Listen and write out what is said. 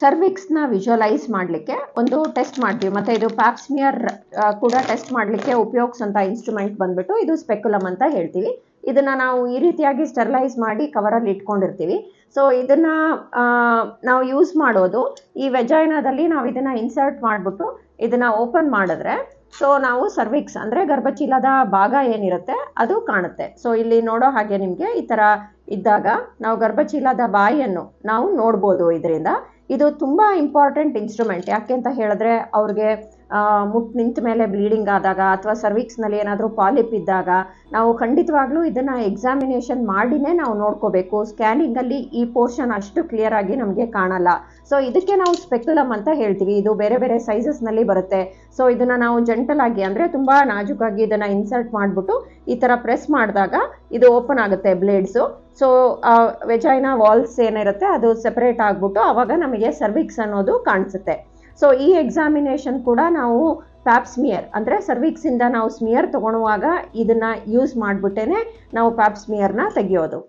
ಸರ್ವಿಕ್ಸ್ನ visualise ಮಾಡಲಿಕ್ಕೆ ಒಂದು test ಮಾಡ್ತೀವಿ, ಮತ್ತು ಇದು ಪ್ಯಾಪ್ಸ್ಮಿಯರ್ ಕೂಡ ಟೆಸ್ಟ್ ಮಾಡಲಿಕ್ಕೆ ಉಪಯೋಗಿಸೋಂಥ ಇನ್ಸ್ಟ್ರೂಮೆಂಟ್ ಬಂದ್ಬಿಟ್ಟು ಇದು ಸ್ಪೆಕ್ಯುಲಮ್ ಅಂತ ಹೇಳ್ತೀವಿ. ಇದನ್ನು ನಾವು ಈ ರೀತಿಯಾಗಿ ಸ್ಟೆರಿಲೈಸ್ ಮಾಡಿ ಕವರಲ್ಲಿ ಇಟ್ಕೊಂಡಿರ್ತೀವಿ. ಸೊ ಇದನ್ನು ನಾವು ಯೂಸ್ ಮಾಡೋದು ಈ ವೆಜೈನಾದಲ್ಲಿ ನಾವು ಇದನ್ನು ಇನ್ಸರ್ಟ್ ಮಾಡಿಬಿಟ್ಟು ಇದನ್ನು ಓಪನ್ ಮಾಡಿದ್ರೆ ಸೊ ನಾವು ಸರ್ವಿಕ್ಸ್ ಅಂದರೆ ಗರ್ಭಚೀಲದ ಭಾಗ ಏನಿರುತ್ತೆ ಅದು ಕಾಣುತ್ತೆ. ಸೊ ಇಲ್ಲಿ ನೋಡೋ ಹಾಗೆ ನಿಮಗೆ ಈ ಥರ ಇದ್ದಾಗ ನಾವು ಗರ್ಭಚೀಲದ ಬಾಯಿಯನ್ನು ನಾವು ನೋಡ್ಬೋದು. ಇದರಿಂದ ಇದು ತುಂಬ ಇಂಪಾರ್ಟೆಂಟ್ ಇನ್ಸ್ಟ್ರೂಮೆಂಟ್. ಯಾಕೆ ಅಂತ ಹೇಳಿದ್ರೆ ಅವ್ರಿಗೆ ಮುಟ್ಟು ನಿಂತ ಮೇಲೆ ಬ್ಲೀಡಿಂಗ್ ಆದಾಗ ಅಥವಾ ಸರ್ವಿಕ್ಸ್ನಲ್ಲಿ ಏನಾದರೂ ಪಾಲಿಪ್ ಇದ್ದಾಗ ನಾವು ಖಂಡಿತವಾಗ್ಲೂ ಇದನ್ನು ಎಕ್ಸಾಮಿನೇಷನ್ ಮಾಡಿನೇ ನಾವು ನೋಡ್ಕೋಬೇಕು. ಸ್ಕ್ಯಾನಿಂಗಲ್ಲಿ ಈ ಪೋರ್ಷನ್ ಅಷ್ಟು ಕ್ಲಿಯರ್ ಆಗಿ ನಮಗೆ ಕಾಣಲ್ಲ. ಸೊ ಇದಕ್ಕೆ ನಾವು ಸ್ಪೆಕ್ಯುಲಮ್ ಅಂತ ಹೇಳ್ತೀವಿ. ಇದು ಬೇರೆ ಬೇರೆ ಸೈಜಸ್ನಲ್ಲಿ ಬರುತ್ತೆ. ಸೊ ಇದನ್ನು ನಾವು ಜೆಂಟಲ್ ಆಗಿ ಅಂದರೆ ತುಂಬ ನಾಜೂಕಾಗಿ ಇದನ್ನು ಇನ್ಸರ್ಟ್ ಮಾಡಿಬಿಟ್ಟು ಈ ಥರ ಪ್ರೆಸ್ ಮಾಡಿದಾಗ ಇದು ಓಪನ್ ಆಗುತ್ತೆ ಬ್ಲೇಡ್ಸು. ಸೊ ವೆಜೈನಾ ವಾಲ್ಸ್ ಏನಿರುತ್ತೆ ಅದು ಸೆಪರೇಟ್ ಆಗಿಬಿಟ್ಟು ಆವಾಗ ನಮಗೆ ಸರ್ವಿಕ್ಸ್ ಅನ್ನೋದು ಕಾಣಿಸುತ್ತೆ. ಸೊ ಈ ಎಕ್ಸಾಮಿನೇಷನ್ ಕೂಡ ನಾವು ಪ್ಯಾಪ್ಸ್ಮಿಯರ್ ಅಂದರೆ ಸರ್ವಿಕ್ಸಿಂದ ನಾವು ಸ್ಮಿಯರ್ ತೊಗೊಳುವಾಗ ಇದನ್ನು ಯೂಸ್ ಮಾಡಿಬಿಟ್ಟೇ ನಾವು ಪ್ಯಾಪ್ಸ್ಮಿಯರ್ನ ತೆಗೆಯೋದು.